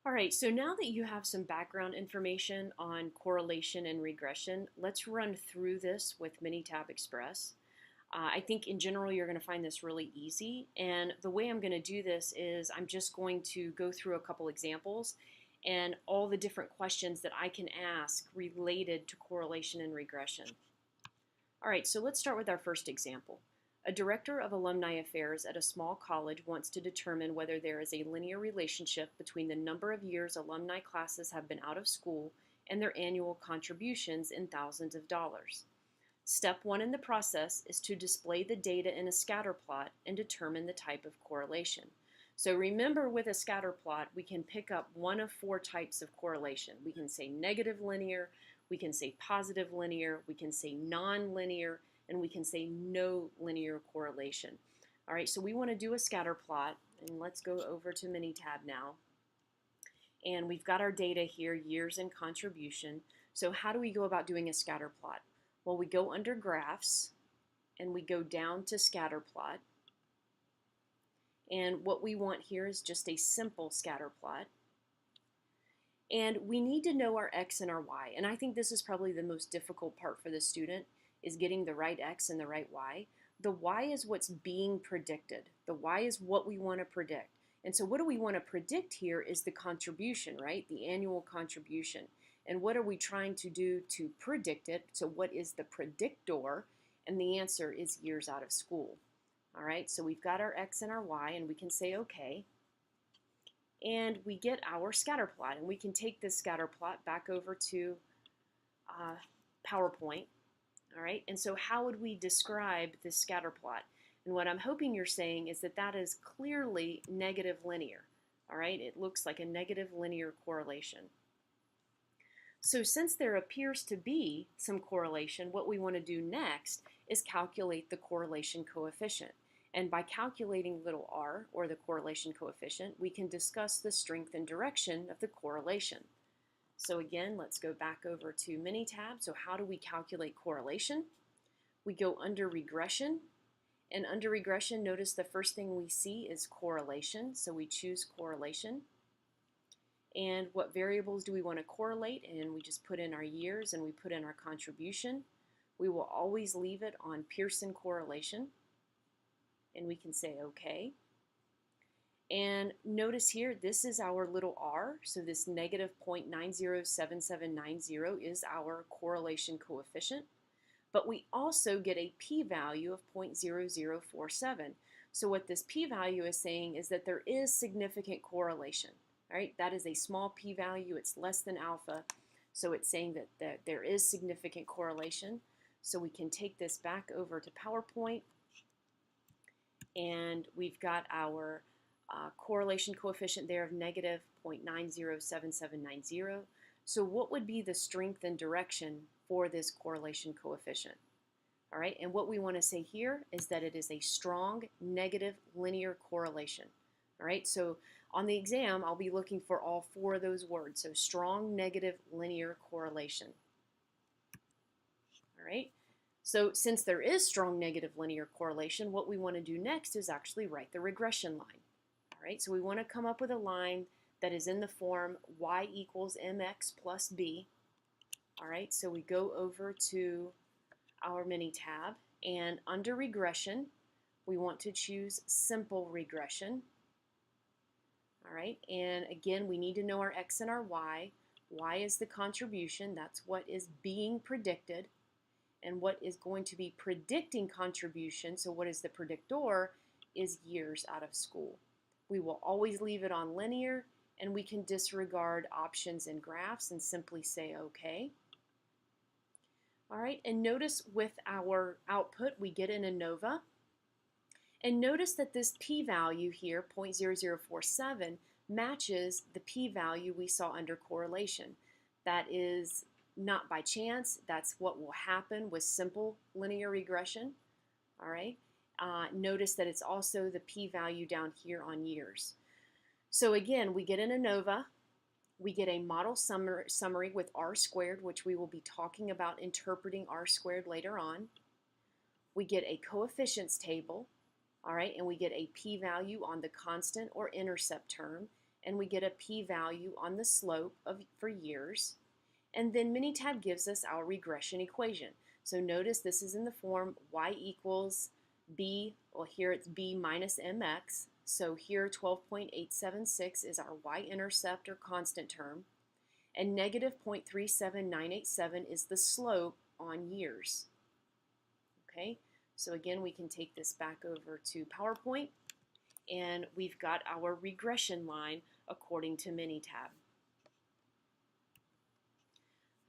All right, so now that you have some background information on correlation and regression, let's run through this with Minitab Express. I think in general you're going to find this really easy, and the way I'm going to do this is I'm just going to go through a couple examples and all the different questions that I can ask related to correlation and regression. All right, so let's start with our first example. A director of alumni affairs at a small college wants to determine whether there is a linear relationship between the number of years alumni classes have been out of school and their annual contributions in thousands of dollars. Step one in the process is to display the data in a scatter plot and determine the type of correlation. So remember, with a scatter plot, we can pick up one of four types of correlation. We can say negative linear, we can say positive linear, we can say non-linear, and we can say no linear correlation. All right, so we want to do a scatter plot, and let's go over to Minitab now. And we've got our data here, years and contribution. So how do we go about doing a scatter plot? Well, we go under graphs, and we go down to scatter plot. And what we want here is just a simple scatter plot. And we need to know our x and our y. And I think this is probably the most difficult part for the student, is getting the right x and the right y. The y is what's being predicted. The y is what we want to predict. And so what do we want to predict here is the contribution, right? The annual contribution. And what are we trying to do to predict it? So what is the predictor? And the answer is years out of school. All right, so we've got our x and our y, and we can say okay. And we get our scatter plot, and we can take this scatter plot back over to PowerPoint. All right, and so how would we describe this scatter plot? And what I'm hoping you're saying is that that is clearly negative linear. All right, it looks like a negative linear correlation. So since there appears to be some correlation, what we want to do next is calculate the correlation coefficient. And by calculating little r, or the correlation coefficient, we can discuss the strength and direction of the correlation. So again, let's go back over to Minitab. So how do we calculate correlation? We go under regression, and under regression, notice the first thing we see is correlation. So we choose correlation. And what variables do we want to correlate? And we just put in our years and we put in our contribution. We will always leave it on Pearson correlation. And we can say okay. And notice here, this is our little r. So this negative 0.907790 is our correlation coefficient. But we also get a p-value of 0.0047. So what this p-value is saying is that there is significant correlation. All right, that is a small p-value. It's less than alpha. So it's saying that there is significant correlation. So we can take this back over to PowerPoint. And we've got our correlation coefficient there of negative 0.907790. So what would be the strength and direction for this correlation coefficient? All right, and what we want to say here is that it is a strong negative linear correlation. All right, so on the exam, I'll be looking for all four of those words. So strong negative linear correlation. All right. So since there is strong negative linear correlation, what we want to do next is actually write the regression line. All right, so we want to come up with a line that is in the form y equals mx plus b. All right, so we go over to our Minitab, and under regression, we want to choose simple regression. All right, and again, we need to know our x and our y. Y is the contribution, that's what is being predicted. And what is going to be predicting contribution, so what is the predictor, is years out of school. We will always leave it on linear, and we can disregard options and graphs and simply say okay. All right, and notice with our output, we get an ANOVA. And notice that this p-value here, 0.0047, matches the p-value we saw under correlation. That is not by chance. That's what will happen with simple linear regression. All right. Notice that it's also the p-value down here on years. So again, we get an ANOVA. We get a model summary with r squared, which we will be talking about interpreting r squared later on. We get a coefficients table. All right, and we get a p-value on the constant or intercept term. and we get a p-value on the slope for years. And then Minitab gives us our regression equation. So notice this is in the form y equals b, well here it's b minus mx. So here 12.876 is our y-intercept or constant term, and negative 0.37987 is the slope on years. Okay, so again we can take this back over to PowerPoint, and we've got our regression line according to Minitab.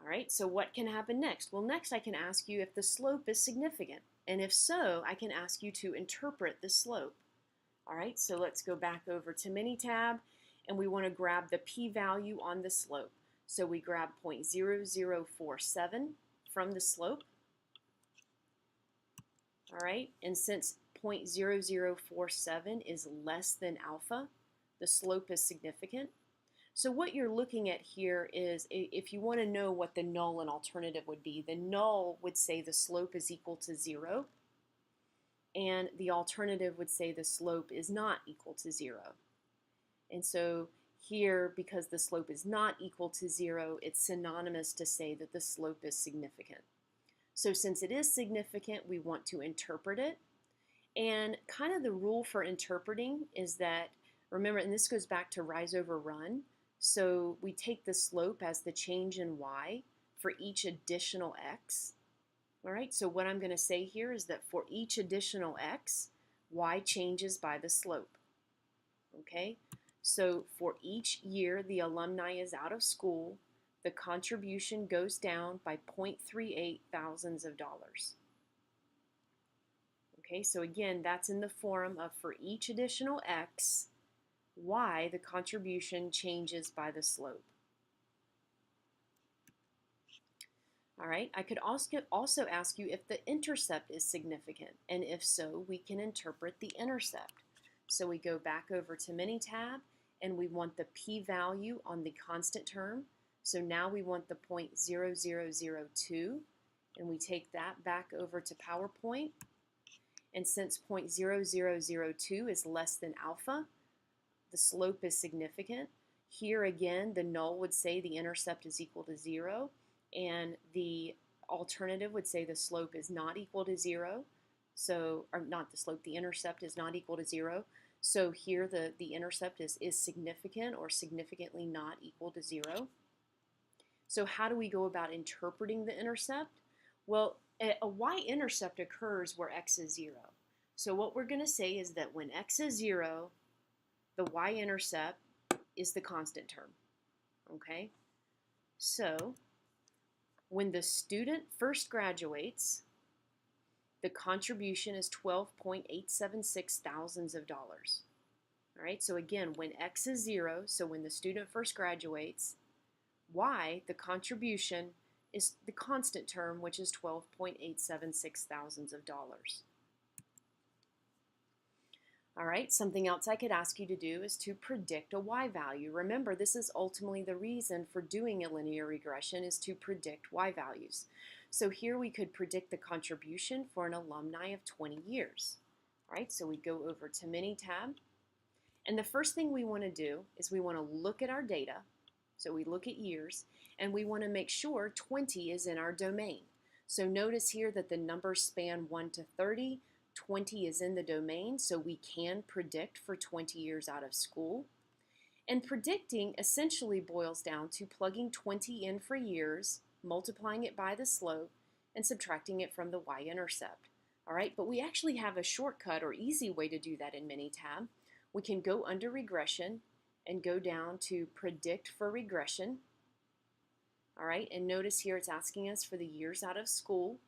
All right, so what can happen next? Well, next I can ask you if the slope is significant, and if so, I can ask you to interpret the slope. All right, so let's go back over to Minitab, and we want to grab the p-value on the slope. So we grab 0.0047 from the slope. All right, and since 0.0047 is less than alpha, the slope is significant. So what you're looking at here is, if you want to know what the null and alternative would be, the null would say the slope is equal to 0, and the alternative would say the slope is not equal to 0. And so here, because the slope is not equal to 0, it's synonymous to say that the slope is significant. So since it is significant, we want to interpret it. And kind of the rule for interpreting is that, remember, and this goes back to rise over run, so we take the slope as the change in y for each additional x. All right, so what I'm going to say here is that for each additional x, y changes by the slope. Okay, so for each year the alumni is out of school, the contribution goes down by 0.38 thousandths of dollars. Okay, so again, that's in the form of for each additional x, y, the contribution changes by the slope. All right, I could also ask you if the intercept is significant, and if so, we can interpret the intercept. So we go back over to Minitab, and we want the p-value on the constant term. So now we want the 0.0002, and we take that back over to PowerPoint. And since 0.0002 is less than alpha, the slope is significant. Here again, the null would say the intercept is equal to 0, and the alternative would say the slope is not equal to 0. So, or not the slope, the intercept is not equal to 0. So here the intercept is significant or significantly not equal to 0. So how do we go about interpreting the intercept? Well, a y-intercept occurs where x is 0. So what we're going to say is that when x is 0, the y-intercept is the constant term. Okay? So when the student first graduates, the contribution is 12.876 thousandths of dollars. All right, so again, when x is 0, so when the student first graduates, y, the contribution, is the constant term, which is 12.876 thousandths of dollars. All right, something else I could ask you to do is to predict a y value. Remember, this is ultimately the reason for doing a linear regression, is to predict y values. So here we could predict the contribution for an alumni of 20 years. All right, so we go over to Minitab, and the first thing we want to do is we want to look at our data. So we look at years, and we want to make sure 20 is in our domain. So notice here that the numbers span 1 to 30. 20 is in the domain, so we can predict for 20 years out of school. And predicting essentially boils down to plugging 20 in for years, multiplying it by the slope, and subtracting it from the y-intercept. All right, but we actually have a shortcut or easy way to do that in Minitab. We can go under regression and go down to predict for regression. All right, and notice here it's asking us for the years out of school.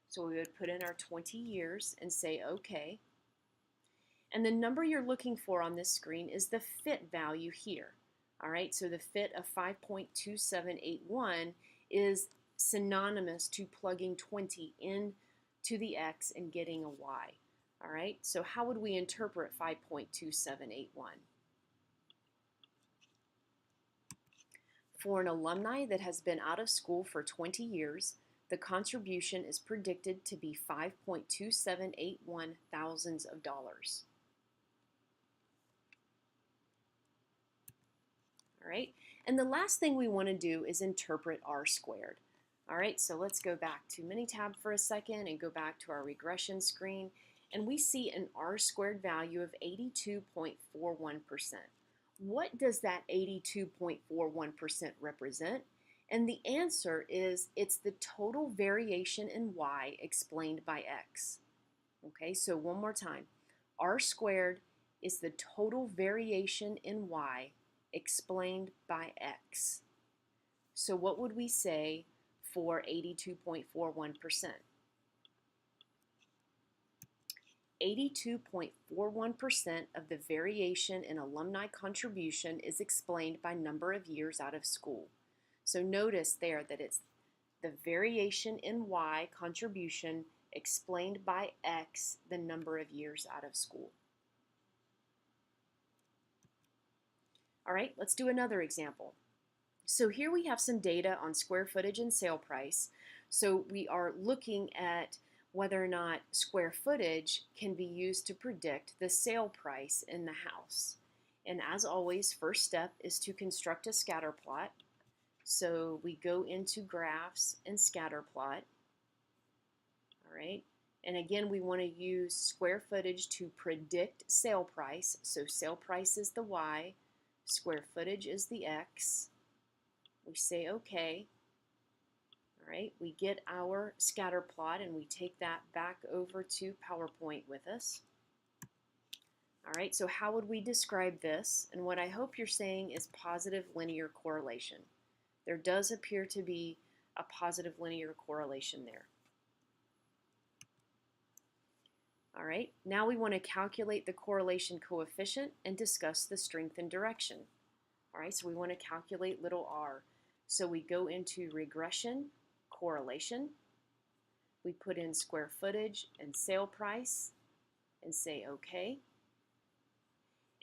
So we would put in our 20 years and say OK. And the number you're looking for on this screen is the fit value here. All right, so the fit of 5.2781 is synonymous to plugging 20 into the x and getting a y. All right, so how would we interpret 5.2781? For an alumni that has been out of school for 20 years, the contribution is predicted to be 5.2781 thousandths of dollars. All right, and the last thing we want to do is interpret r squared. All right, so let's go back to Minitab for a second and go back to our regression screen, and we see an r squared value of 82.41%. What does that 82.41% represent? And the answer is it's the total variation in y explained by x. Okay, so one more time. R squared is the total variation in y explained by x. So what would we say for 82.41%? 82.41% of the variation in alumni contribution is explained by number of years out of school. So notice there that it's the variation in y contribution explained by x, the number of years out of school. All right, let's do another example. So here we have some data on square footage and sale price. So we are looking at whether or not square footage can be used to predict the sale price in the house. And as always, first step is to construct a scatter plot. So we go into graphs and scatter plot. All right, and again, we want to use square footage to predict sale price. So sale price is the y, square footage is the x. We say okay. All right, we get our scatter plot and we take that back over to PowerPoint with us. All right, so how would we describe this? And what I hope you're saying is positive linear correlation. There does appear to be a positive linear correlation there. All right, now we want to calculate the correlation coefficient and discuss the strength and direction. All right, so we want to calculate little r. So we go into regression, correlation. We put in square footage and sale price and say okay.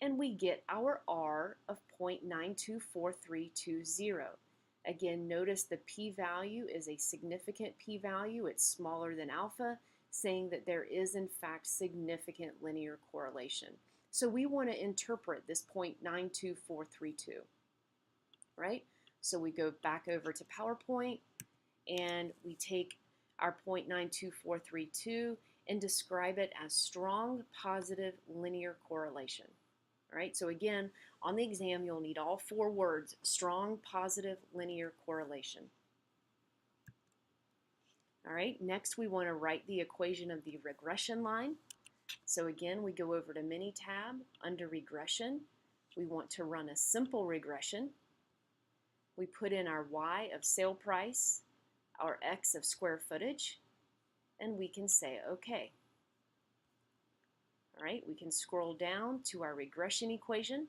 And we get our r of 0.924320. Again, notice the p-value is a significant p-value. It's smaller than alpha, saying that there is in fact significant linear correlation. So we want to interpret this 0.92432, right? So we go back over to PowerPoint and we take our 0.92432 and describe it as strong positive linear correlation. All right, so again, on the exam, you'll need all four words: strong positive linear correlation. All right, next we want to write the equation of the regression line. So again, we go over to Minitab. Under regression, we want to run a simple regression. We put in our y of sale price, our x of square footage, and we can say okay. All right, we can scroll down to our regression equation.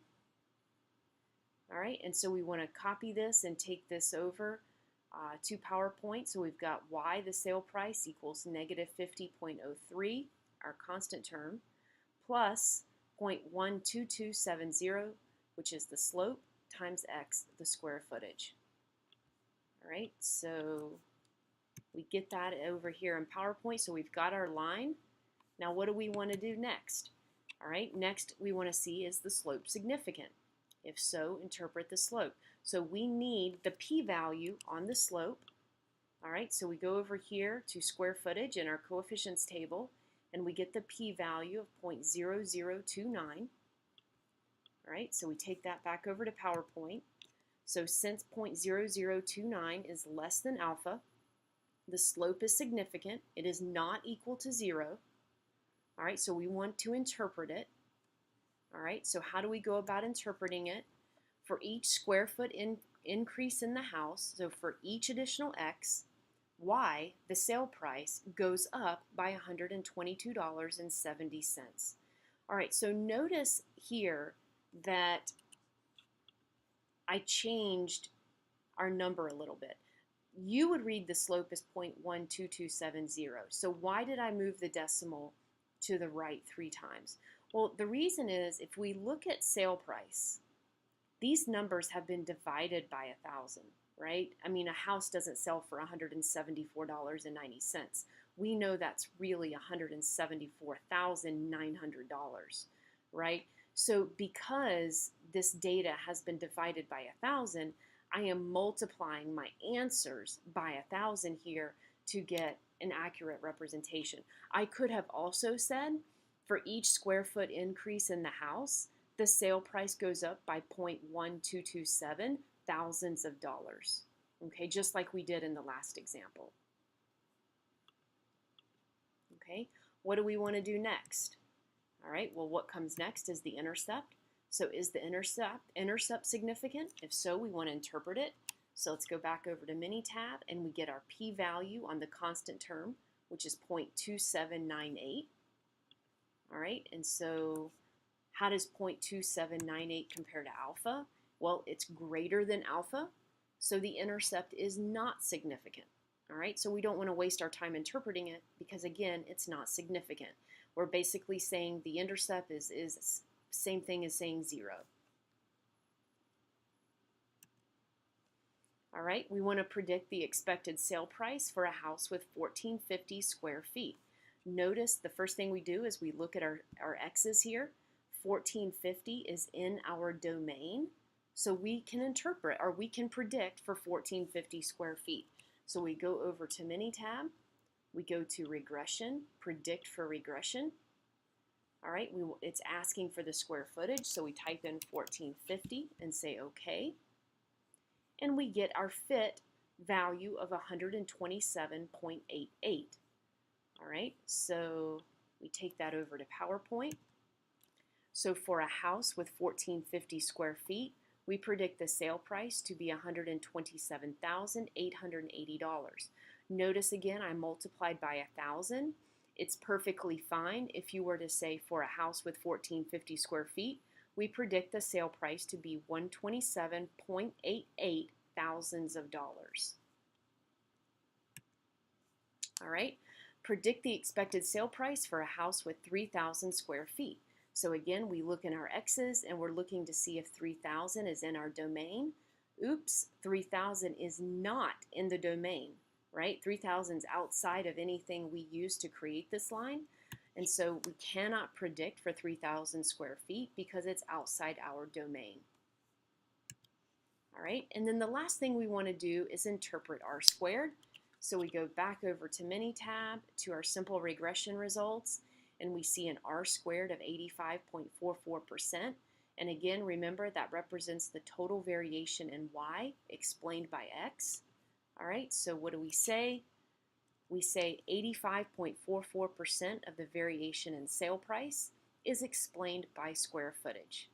All right, and so we want to copy this and take this over to PowerPoint. So we've got y, the sale price, equals negative 50.03, our constant term, plus 0.12270, which is the slope, times x, the square footage. All right, so we get that over here in PowerPoint. So we've got our line. Now what do we want to do next? All right, next we want to see, is the slope significant? If so, interpret the slope. So we need the p-value on the slope. All right, so we go over here to square footage in our coefficients table, and we get the p-value of 0.0029. All right, so we take that back over to PowerPoint. So since 0.0029 is less than alpha, the slope is significant. It is not equal to 0. All right, so we want to interpret it. All right, so how do we go about interpreting it? For each square foot increase in the house, so for each additional x, y, the sale price, goes up by $122.70. All right, so notice here that I changed our number a little bit. You would read the slope as 0.12270. So why did I move the decimal to the right 3 times? Well, the reason is, if we look at sale price, these numbers have been divided by 1,000, right? I mean, a house doesn't sell for $174.90. We know that's really $174,900, right? So because this data has been divided by 1,000, I am multiplying my answers by 1,000 here to get an accurate representation. I could have also said for each square foot increase in the house, the sale price goes up by 0.1227 thousands of dollars. Okay, just like we did in the last example. Okay, what do we want to do next? All right, well, what comes next is the intercept. So is the intercept significant? If so, we want to interpret it. So let's go back over to Minitab, and we get our p-value on the constant term, which is 0.2798. All right, and so how does 0.2798 compare to alpha? Well, it's greater than alpha, so the intercept is not significant. All right, so we don't want to waste our time interpreting it because, again, it's not significant. We're basically saying the intercept is same thing as saying 0. All right, we want to predict the expected sale price for a house with 1,450 square feet. Notice the first thing we do is we look at our x's here. 1,450 is in our domain, so we can interpret, or we can predict for 1,450 square feet. So we go over to Minitab, we go to Regression, Predict for Regression. All right, it's asking for the square footage, so we type in 1,450 and say OK. And we get our fit value of 127.88. All right, so we take that over to PowerPoint. So for a house with 1,450 square feet, we predict the sale price to be $127,880. Notice again, I multiplied by 1,000. It's perfectly fine if you were to say for a house with 1,450 square feet, we predict the sale price to be $127.88 thousands of dollars. All right, predict the expected sale price for a house with 3,000 square feet. So again, we look in our x's and we're looking to see if 3,000 is in our domain. Oops, 3,000 is not in the domain, right? 3,000 is outside of anything we use to create this line. And so we cannot predict for 3,000 square feet because it's outside our domain. All right, and then the last thing we want to do is interpret R squared. So we go back over to Minitab to our simple regression results, and we see an R squared of 85.44%. And again, remember that represents the total variation in Y explained by X. All right, so what do we say? We say 85.44% of the variation in sale price is explained by square footage.